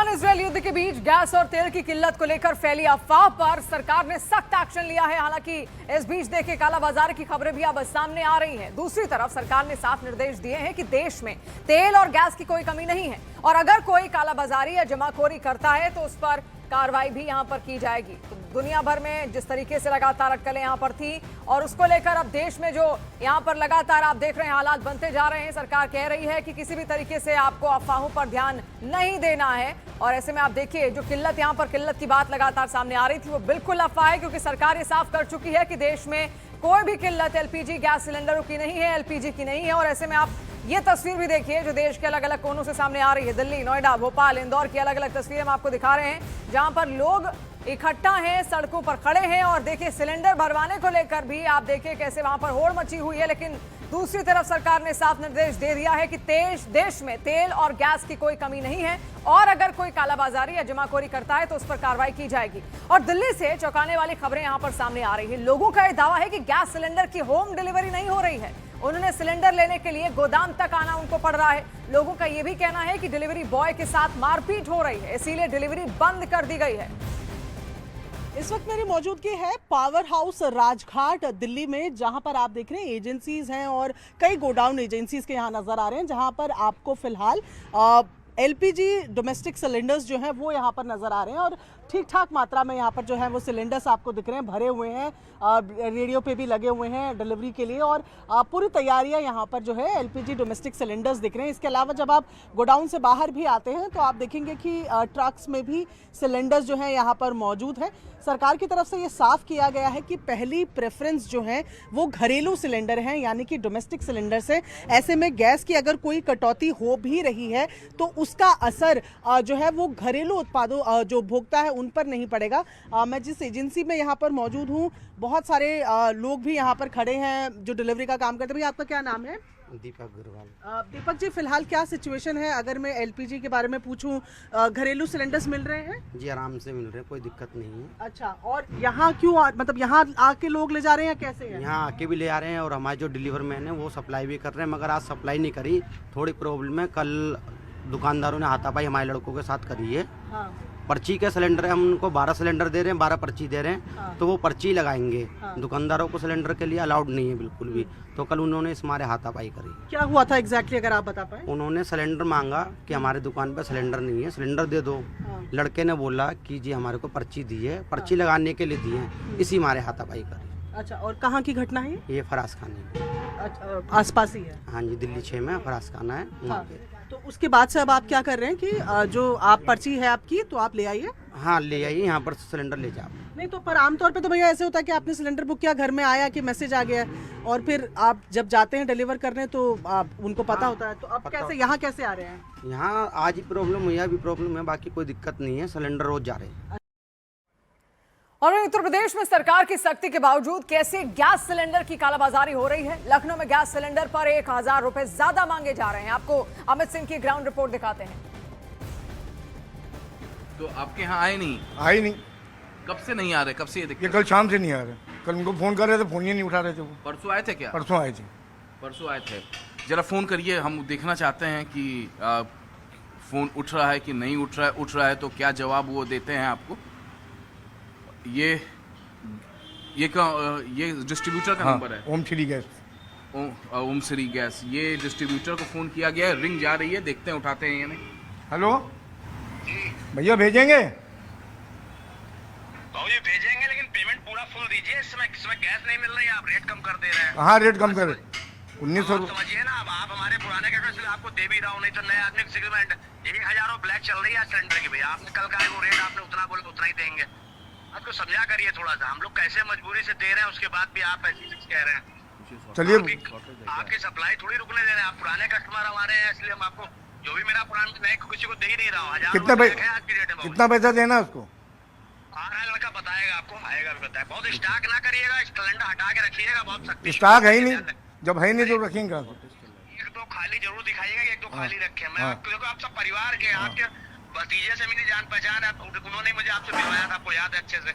Iran Israel युद्ध के बीच gas और तेल की किल्लत को लेकर फैली अफवाह पर सरकार ने सख्त एक्शन लिया है। हालांकि इस बीच देखिए कालाबाजारी की खबरें भी अब सामने आ रही हैं। दूसरी तरफ सरकार ने साफ निर्देश दिए हैं कि देश में तेल और गैस की कोई कमी नहीं है और अगर कोई कालाबाजारी या जमाखोरी करता है तो उस पर कार्रवाई भी यहां पर की जाएगी। तो दुनिया भर में जिस तरीके से लगातार अटकलें यहां पर थी और उसको लेकर अब देश में जो यहां पर लगातार आप देख रहे हैं हालात बनते जा रहे हैं, सरकार कह रही है कि किसी भी तरीके से आपको अफवाहों पर ध्यान नहीं देना है। और ऐसे में आप देखिए जो किल्लत यहां पर किल्लत की बात लगातार सामने आ रही थी वो बिल्कुल अफवाह है, क्योंकि सरकार ये साफ कर चुकी है कि देश में कोई भी किल्लत एलपीजी गैस सिलेंडरों की नहीं है, एलपीजी की नहीं है। और ऐसे में आप ये तस्वीर भी देखिए जो देश के अलग अलग कोनों से सामने आ रही है। दिल्ली, नोएडा, भोपाल, इंदौर की अलग अलग तस्वीरें हम आपको दिखा रहे हैं जहां पर लोग इकट्ठा हैं, सड़कों पर खड़े हैं और देखिए सिलेंडर भरवाने को लेकर भी आप देखिए कैसे वहां पर होड़ मची हुई है। लेकिन दूसरी तरफ सरकार ने साफ निर्देश दे दिया है कि देश में तेल और गैस की कोई कमी नहीं है और अगर कोई कालाबाजारी या जमाखोरी करता है तो उस पर कार्रवाई की जाएगी। और दिल्ली से चौंकाने वाली खबरें यहां पर सामने आ रही है। लोगों का यह दावा है कि गैस सिलेंडर की होम डिलीवरी नहीं हो रही है, उन्होंने सिलेंडर लेने के लिए गोदाम तक आना उनको पड़ रहा है। लोगों का यह भी कहना है कि डिलीवरी बॉय के साथ मारपीट हो रही है, इसीलिए डिलीवरी बंद कर दी गई है। इस वक्त मेरी मौजूदगी है पावर हाउस राजघाट दिल्ली में, जहां पर आप देख रहे हैं एजेंसीज हैं और कई गोडाउन एजेंसीज के यहां नजर आ रहे हैं, जहां पर आपको फिलहाल एलपीजी डोमेस्टिक सिलेंडर्स जो हैं वो यहाँ पर नज़र आ रहे हैं और ठीक ठाक मात्रा में यहाँ पर जो है वो सिलेंडर्स आपको दिख रहे हैं, भरे हुए हैं, रेडियो पे भी लगे हुए हैं डिलीवरी के लिए और पूरी तैयारियां यहाँ पर जो है एलपीजी डोमेस्टिक सिलेंडर्स दिख रहे हैं। इसके अलावा जब आप गोडाउन से बाहर भी आते हैं तो आप देखेंगे कि ट्रक्स में भी सिलेंडर्स जो हैं यहाँ पर मौजूद हैं। सरकार की तरफ से ये साफ किया गया है कि पहली प्रेफरेंस जो है वो घरेलू सिलेंडर हैं, यानी कि डोमेस्टिक सिलेंडर्स हैं। ऐसे में गैस की अगर कोई कटौती हो भी रही है तो उसका असर जो है वो घरेलू उत्पादों जो उपभोक्ता है उन पर नहीं पड़ेगा। मैं जिस एजेंसी में यहाँ पर मौजूद हूँ बहुत सारे लोग भी यहाँ पर खड़े हैं जो डिलीवरी का काम करते हैं। भैया आपका क्या नाम है? दीपक अग्रवाल। दीपक जी, फिलहाल क्या सिचुएशन है? अगर मैं एलपीजी के बारे में पूछूं, घरेलू सिलेंडर्स मिल रहे हैं? जी आराम से मिल रहे हैं, कोई दिक्कत नहीं है। अच्छा, और यहाँ क्यों मतलब यहाँ आके लोग ले जा रहे हैं या कैसे है? यहाँ आके भी ले आ रहे हैं और हमारे जो डिलीवर मैन है वो सप्लाई भी कर रहे हैं, मगर आज सप्लाई नहीं करी, थोड़ी प्रॉब्लम है। कल दुकानदारों ने हाथापाई हमारे लड़कों के साथ करी है। हाँ। पर्ची के सिलेंडर है, हम उनको 12 सिलेंडर दे रहे हैं, 12 पर्ची दे रहे हैं। हाँ। तो वो पर्ची लगाएंगे। हाँ। दुकानदारों को सिलेंडर के लिए अलाउड नहीं है बिल्कुल भी। तो कल उन्होंने इस मारे हाथापाई करी। क्या हुआ था एग्जैक्टली अगर आप बता पाए? उन्होंने सिलेंडर मांगा कि हमारे दुकान पर सिलेंडर नहीं है, सिलेंडर दे दो। हाँ। लड़के ने बोला कि जी हमारे को पर्ची दी है, पर्ची लगाने के लिए दी है, इसी मारे हाथापाई करी। अच्छा, और कहाँ की घटना है ये फराज खाने। अच्छा, आसपास ही है? हाँ जी, दिल्ली 6 में फराज खाना है वहाँ पे। तो उसके बाद से अब आप क्या कर रहे हैं कि जो आप पर्ची है आपकी तो आप ले आइए? हाँ ले आइए, यहाँ पर सिलेंडर ले जाओ। नहीं तो पर आमतौर पे तो भैया ऐसे होता है कि आपने सिलेंडर बुक किया, घर में आया कि मैसेज आ गया और फिर आप जब जाते हैं डिलीवर करने तो आप उनको पता होता है। तो अब कैसे यहाँ कैसे आ रहे हैं? यहाँ आज ही प्रॉब्लम हुई है, अभी प्रॉब्लम है, बाकी कोई दिक्कत नहीं है, सिलेंडर रोज जा रहे हैं। और उत्तर प्रदेश में सरकार की सख्ती के बावजूद कैसे गैस सिलेंडर की कालाबाजारी हो रही है। लखनऊ में गैस सिलेंडर पर 1000 रुपए ज्यादा मांगे जा रहे हैं। आपको अमित सिंह की ग्राउंड रिपोर्ट दिखाते हैं। तो आपके यहाँ आए नहीं? कब से नहीं आ रहे? कब से ये कल शाम से नहीं आ रहे। कल उनको फोन कर रहे थे, फोन ही नहीं उठा रहे थे वो। परसों आए थे क्या? परसों आए थे। परसों आए थे। जरा फोन करिए, हम देखना चाहते हैं कि फोन उठ रहा है कि नहीं उठ रहा है तो क्या जवाब वो देते हैं आपको। ये डिस्ट्रीब्यूटर का नंबर है। ओम श्री गैस। ओम श्री गैस। ये डिस्ट्रीब्यूटर को फोन किया गया है, रिंग जा रही है, देखते हैं उठाते हैं या नहीं। हेलो भैया, भेजेंगे? ये भेजेंगे लेकिन पेमेंट पूरा फुल दीजिए। इस समय गैस नहीं मिल रही है, आप रेट कम कर दे रहे हैं। हाँ रेट कम कर 1900 समझिए ना। अब आप हमारे पुराने कैसे आपको दे भी रहा हूँ, नहीं तो नए आदमी सेगमेंट 1000 ब्लैक चल रही है सिलेंडर की। भैया आपने कल कहा वो रेट आपने उतना बोला उतना ही देंगे। आपको समझा करिए थोड़ा सा, हम लोग कैसे मजबूरी से दे रहे हैं, उसके बाद भी आप ऐसी चीज कह रहे हैं। चलिए आपकी सप्लाई थोड़ी रुकने दे रहे हैं। आप पुराने कस्टमर हमारे हैं, इसलिए हम आपको जो भी मेरा पुराना नए किसी को दे ही नहीं रहा हूँ। कितना पैसा देना उसको? आ रहा है लड़का, बताएगा आपको, आएगा भी बताएगा। बहुत स्टॉक ना करिएगा, सिलेंडर हटा के रखिएगा। बहुत सख्ती स्टॉक है ही नहीं, जब है नहीं तो रखेंगे। एक दो खाली जरूर दिखाइएगा, एक दो खाली रखे। मैं आप सब परिवार के आपके भतीजे से मेरी जान पहचान है, उन्होंने मुझे आपसे मिलवाया था, आपको याद है अच्छे से,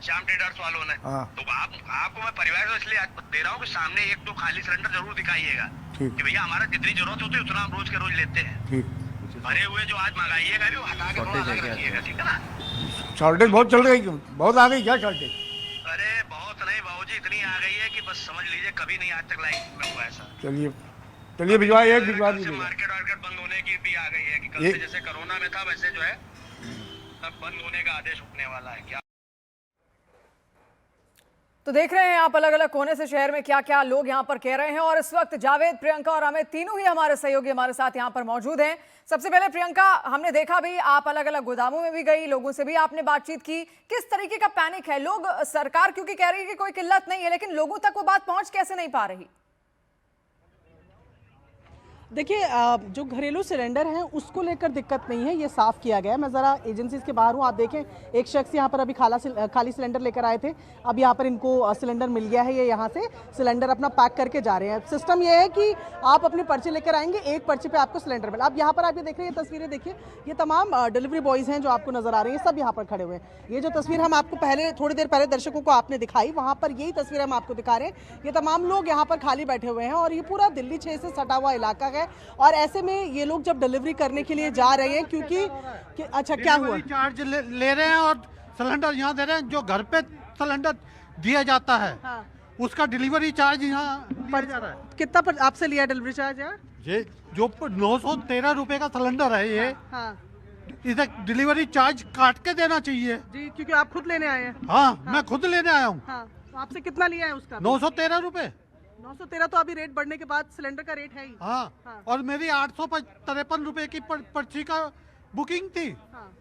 श्याम ट्रेडर्स वालों ने। तो आपको मैं परिवार से इसलिए दे रहा हूँ कि सामने एक दो खाली सिलेंडर जरूर दिखाइएगा कि भैया हमारा जितनी जरूरत होती है उतना हम रोज के रोज लेते हैं। भरे हुए जो आज मंगाइएगा भी वो हटा के रखिएगा, ठीक है ना। शॉर्टेज बहुत चल रही, बहुत आ गई क्या शॉर्टेज? अरे बहुत नहीं बाबूजी, इतनी आ गई है कि बस समझ लीजिए कभी नहीं आज तक लाइफ में हुआ ऐसा। चलिए चलिए भिजवा, एक भिजवा दीजिए। मार्केट वार्केट बंद होने की भी आ गई है कि कल से जैसे कोरोना में था वैसे जो है सब बंद होने का आदेश उठने वाला है। क्या तो देख रहे हैं आप अलग अलग कोने से शहर में क्या क्या लोग यहाँ पर कह रहे हैं। और इस वक्त जावेद, प्रियंका और अमित तीनों ही हमारे सहयोगी हमारे साथ यहाँ पर मौजूद हैं। सबसे पहले प्रियंका, हमने देखा भी आप अलग अलग गोदामों में भी गई, लोगों से भी आपने बातचीत की, किस तरीके का पैनिक है? लोग, सरकार क्योंकि कह रही है कि कोई किल्लत नहीं है, लेकिन लोगों तक वो बात पहुंच कैसे नहीं पा रही? देखिए, जो घरेलू सिलेंडर हैं उसको लेकर दिक्कत नहीं है, ये साफ किया गया है। मैं ज़रा एजेंसीज के बाहर हूँ, आप देखें एक शख्स यहाँ पर अभी खाली सिलेंडर लेकर आए थे, अब यहाँ पर इनको सिलेंडर मिल गया है। ये यहाँ से सिलेंडर अपना पैक करके जा रहे हैं। सिस्टम ये है कि आप अपनी पर्ची लेकर आएंगे, एक पर्ची पे आपको सिलेंडर मिला। अब यहाँ पर आप ये देख रहे हैं, तस्वीरें देखिए, ये तमाम डिलीवरी बॉयज़ हैं जो आपको नजर आ रहे हैं, सब यहाँ पर खड़े हुए हैं। ये जो तस्वीर हम आपको थोड़ी देर पहले दर्शकों को आपने दिखाई, वहाँ पर यही तस्वीर हम आपको दिखा रहे हैं। ये तमाम लोग यहाँ पर खाली बैठे हुए हैं और ये पूरा दिल्ली 6 से सटा हुआ इलाका है। और ऐसे में ये लोग जब डिलीवरी करने के लिए जा रहे हैं, क्योंकि अच्छा क्या हुआ, चार्ज ले रहे हैं और सिलेंडर यहाँ दे रहे हैं। जो घर पे सिलेंडर दिया जाता है, हाँ, उसका डिलीवरी चार्ज यहाँ लिया जा रहा है। कितना पर आपसे लिया डिलीवरी चार्ज यार? ये जो 913 रुपए का सिलेंडर है ये, हाँ, इसे डिलीवरी चार्ज काट के देना चाहिए जी, क्योंकि आप खुद लेने आए हैं। हाँ, मैं खुद लेने आया हूँ। हाँ, तो आपसे कितना लिया है उसका? 913 रुपए। 913 तो अभी रेट बढ़ने के बाद सिलेंडर का रेट है ही। हाँ, हाँ। और मेरी 853 रुपए की पर्ची का बुकिंग थी, हाँ,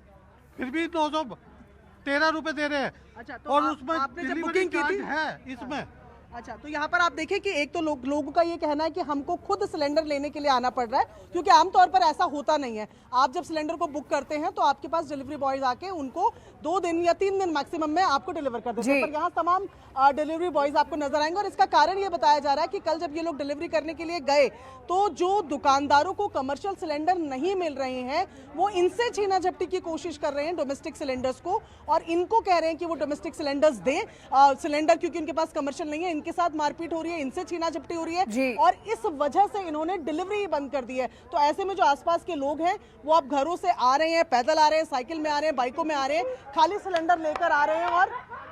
फिर भी 913 रुपए दे रहे हैं। अच्छा, तो और उसमें आपने जब बुकिंग की थी है इसमें। अच्छा, तो यहाँ पर आप देखें कि एक तो लोगों का ये कहना है कि हमको खुद सिलेंडर लेने के लिए आना पड़ रहा है, क्योंकि आमतौर पर ऐसा होता नहीं है। आप जब सिलेंडर को बुक करते हैं तो आपके पास डिलीवरी बॉयज आके उनको 2 दिन या 3 दिन मैक्सिमम में आपको डिलीवर कर देते हैं, पर यहाँ तमाम डिलीवरी बॉयज आपको नजर आएंगे। और इसका कारण ये बताया जा रहा है कि कल जब ये लोग डिलीवरी करने के लिए गए तो जो दुकानदारों को कमर्शियल सिलेंडर नहीं मिल रहे हैं, वो इनसे छीना झपटी की कोशिश कर रहे हैं डोमेस्टिक सिलेंडर्स को, और इनको कह रहे हैं कि वो डोमेस्टिक सिलेंडर्स दें सिलेंडर, क्योंकि उनके पास कमर्शियल नहीं है। इनके साथ मारपीट हो रही है, इनसे छीना झपटी हो रही है, और इस वजह से इन्होंने डिलीवरी ही बंद कर दी है। तो ऐसे में जो आसपास के लोग हैं वो अब घरों से आ रहे हैं, पैदल आ रहे हैं, साइकिल में आ रहे हैं, बाइकों में आ रहे हैं, खाली सिलेंडर लेकर आ रहे हैं।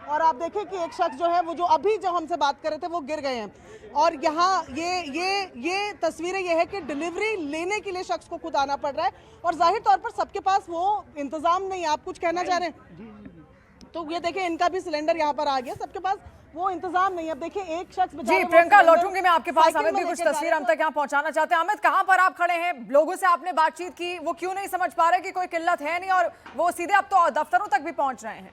और आप देखें कि एक शख्स जो है वो जो अभी जब हमसे बात कर रहे थे वो गिर गए हैं। और यहाँ ये तस्वीरें ये है कि डिलीवरी लेने के लिए शख्स को खुद आना पड़ रहा है, और जाहिर तौर पर सबके पास वो इंतजाम नहीं है। आप कुछ कहना चाह रहे हैं? तो ये देखें, इनका भी सिलेंडर यहाँ पर आ गया, सबके पास वो इंतजाम नहीं है। अब देखिए एक शख्स जी, प्रियंका लौटूंगी मैं आपके पास। अमित भी कुछ तस्वीर हम तक यहाँ पहुंचाना चाहते हैं। अमित, कहाँ पर आप खड़े हैं? लोगों से आपने बातचीत की, वो क्यों नहीं समझ पा रहे कि कोई किल्लत है नहीं, और वो सीधे अब तो दफ्तरों तक भी पहुंच रहे हैं?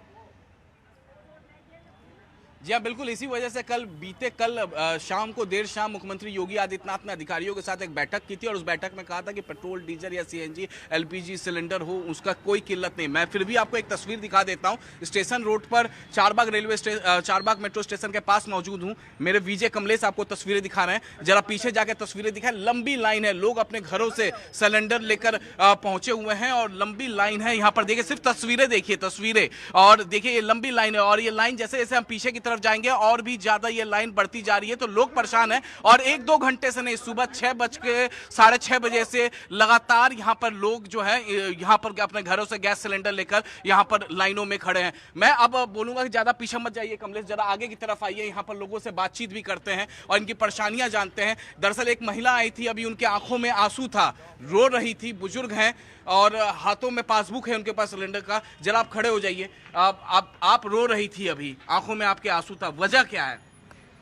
जी हाँ, बिल्कुल इसी वजह से कल शाम को देर शाम मुख्यमंत्री योगी आदित्यनाथ ने अधिकारियों के साथ एक बैठक की थी, और उस बैठक में कहा था कि पेट्रोल, डीजल या सीएनजी, एलपीजी सिलेंडर हो, उसका कोई किल्लत नहीं। मैं फिर भी आपको एक तस्वीर दिखा देता हूँ। स्टेशन रोड पर चारबाग मेट्रो स्टेशन के पास मौजूद हूँ। मेरे विजय कमलेश आपको तस्वीरें दिखा रहे हैं, जरा पीछे जाकर तस्वीरें दिखाएं। लंबी लाइन है, लोग अपने घरों से सिलेंडर लेकर पहुंचे हुए हैं, और लंबी लाइन है यहाँ पर। देखिए, सिर्फ तस्वीरें, और देखिए ये लंबी लाइन है, और ये लाइन जैसे जैसे हम पीछे की तरफ जाएंगे और भी ज्यादा ये लाइन बढ़ती जा रही है। तो लोग परेशान हैं, और 1-2 घंटे से नहीं, सुबह 6:30 बजे से लगातार यहाँ पर लोग जो है यहाँ पर अपने घरों से गैस सिलेंडर लेकर यहाँ पर लाइनों में खड़े हैं। मैं अब बोलूंगा कि ज्यादा पीछे मत जाइए कमलेश, जरा आगे की तरफ आइए, यहाँ पर लोगों से बातचीत भी करते हैं और इनकी परेशानियां जानते हैं। दरअसल एक महिला आई थी, अभी उनके आंखों में आंसू था, रो रही थी, बुजुर्ग हैं और हाथों में पासबुक है उनके पास सिलेंडर का। जरा आप खड़े हो जाइए। आप रो रही थी, अभी आंखों में आपके आंसू था, वजह क्या है?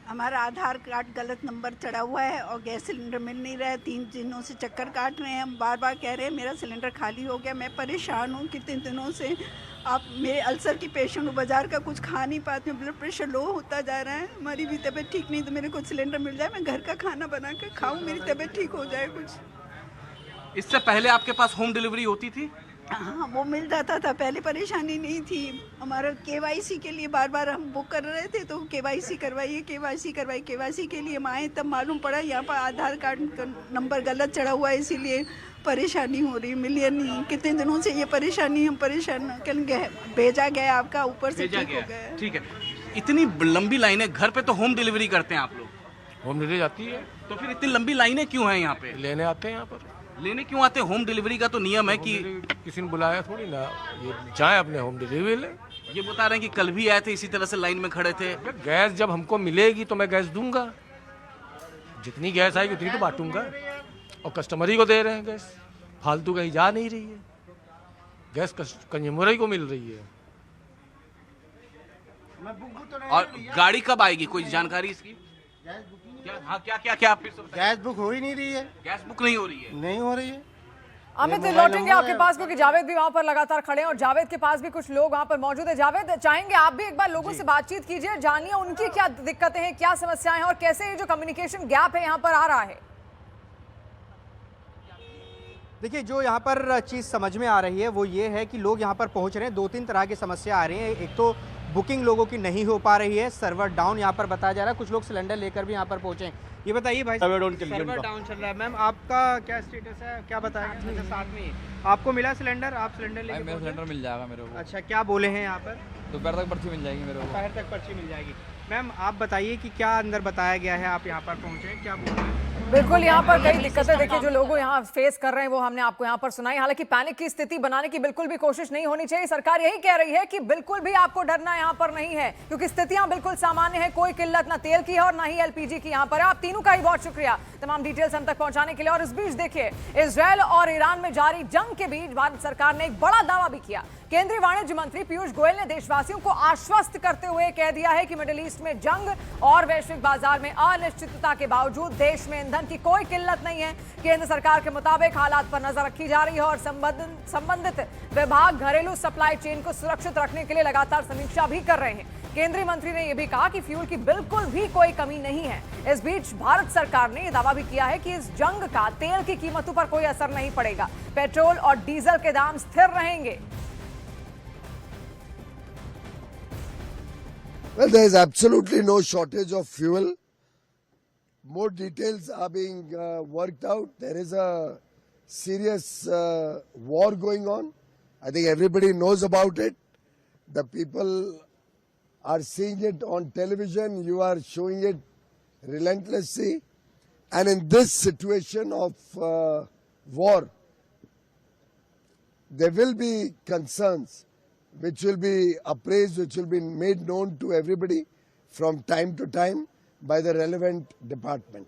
हमारा आधार कार्ड गलत नंबर चढ़ा हुआ है और गैस सिलेंडर मिल नहीं रहा है। 3 दिनों से चक्कर काट रहे हैं, हम बार बार कह रहे हैं मेरा सिलेंडर खाली हो गया। मैं परेशान हूँ कितने दिनों से। आप मेरे अल्सर की पेशेंट हूँ, बाजार का कुछ खा नहीं पाती हूँ, ब्लड प्रेशर लो होता जा रहा है। हमारी भी तबीयत ठीक नहीं, तो मेरे को सिलेंडर मिल जाए, मैं घर का खाना बना कर खाऊँ, मेरी तबीयत ठीक हो जाए कुछ। इससे पहले आपके पास होम डिलीवरी होती थी? हाँ, वो मिल जाता था, पहले परेशानी नहीं थी। हमारा केवाईसी के लिए बार बार हम बुक कर रहे थे, तो केवाईसी करवाइए, केवाईसी के लिए हम आए, तब मालूम पड़ा यहाँ पर आधार कार्ड का नंबर गलत चढ़ा हुआ है, इसीलिए परेशानी हो रही है। मिलियन नहीं, कितने दिनों से ये परेशानी, हम परेशान भेजा गया आपका, ऊपर से ठीक हो गया। ठीक है, इतनी लंबी लाइनें, घर पे तो होम डिलीवरी करते हैं आप लोग? होम डिलीवरी जाती है, तो फिर इतनी लंबी लाइनें क्यों हैं यहाँ पे? लेने आते हैं यहाँ पर। लेने क्यों आते? होम डिलीवरी का तो नियम है कि किसी ने बुलाया थोड़ी ना, ये जाए अपने होम डिलीवरी ले। ये बता रहे हैं कि कल भी आए थे, इसी तरह से लाइन में खड़े थे। गैस जब हमको मिलेगी तो मैं गैस दूंगा, जितनी गैस आएगी उतनी तो बांटूंगा, और कस्टमर ही को दे रहे हैं गैस, फालतू कहीं जा नहीं रही है, गैस कंज्यूमर ही को मिल रही है। और गाड़ी कब आएगी, कोई जानकारी इसकी? क्या आप फिर से बताइए। गैस बुक हो ही नहीं रही है, गैस बुक नहीं हो रही है। नहीं हो रही है। अमित, लौटेंगे आपके पास क्योंकि जावेद भी वहां पर लगातार खड़े हैं और जावेद के पास भी कुछ लोग वहां पर मौजूद है। जावेद, चाहेंगे आप भी एक बार लोगों से बातचीत कीजिए, जानिए उनकी क्या दिक्कतें हैं, क्या समस्याएं हैं और कैसे ये जो कम्युनिकेशन गैप है यहाँ पर आ रहा है। देखिए, जो यहाँ पर चीज़ समझ में आ रही है वो ये है कि लोग यहाँ पर पहुँच रहे हैं, 2-3 तरह की समस्या आ रही है। एक तो बुकिंग लोगों की नहीं हो पा रही है, सर्वर डाउन यहाँ पर बताया जा रहा है, कुछ लोग सिलेंडर लेकर भी यहाँ पर पहुँचे हैं। ये बताइए भाई, सर्वर डाउन चल रहा है। मैम, आपका क्या स्टेटस है, क्या बताएंगे? अच्छा, साथ में आपको मिला सिलेंडर, आप सिलेंडर लेकर? मेरा सिलेंडर मिल जाएगा मेरे को। अच्छा, क्या बोले हैं यहाँ पर? दोपहर तक पर्ची मिल जाएगी मेरे को। दोपहर तक पर्ची मिल जाएगी। मैम, आप बताइए कि क्या अंदर बताया गया है, आप यहाँ पर पहुँचे, क्या बोल रहे हैं? बिल्कुल, यहाँ पर कई दिक्कतें देखिए जो लोग यहाँ फेस कर रहे हैं वो हमने आपको यहाँ पर सुनाई। हालांकि पैनिक की स्थिति बनाने की बिल्कुल भी कोशिश नहीं होनी चाहिए। सरकार यही कह रही है कि बिल्कुल भी आपको डरना यहाँ पर नहीं है, क्योंकि स्थितियां बिल्कुल सामान्य है, कोई किल्लत ना तेल की है और ना ही एलपीजी की यहाँ पर। आप तीनों का ही बहुत शुक्रिया तमाम डिटेल्स हम तक पहुंचाने के लिए। और इस बीच देखिए, इजरायल और ईरान में जारी जंग के बीच भारत सरकार ने एक बड़ा दावा भी किया। केंद्रीय वाणिज्य मंत्री पीयूष गोयल ने देशवासियों को आश्वस्त करते हुए कह दिया है कि मिडिल ईस्ट में जंग और वैश्विक बाजार में अनिश्चितता के बावजूद देश में ईंधन की कोई किल्लत नहीं है। केंद्र सरकार के मुताबिक हालात पर नजर रखी जा रही है और संबंधित विभाग घरेलू सप्लाई चेन को सुरक्षित रखने के लिए लगातार समीक्षा भी कर रहे हैं। केंद्रीय मंत्री ने यह भी कहा कि फ्यूल की बिल्कुल भी कोई कमी नहीं है। इस बीच भारत सरकार ने यह दावा भी किया है कि इस जंग का तेल की कीमतों पर कोई असर नहीं पड़ेगा, पेट्रोल और डीजल के दाम स्थिर रहेंगे। Well, there is absolutely no shortage of fuel. More details are being worked out. There is a serious war going on. I think everybody knows about it. The people are seeing it on television. You are showing it relentlessly. And in this situation of war, there will be concerns which will be appraised, which will be made known to everybody from time to time by the relevant department.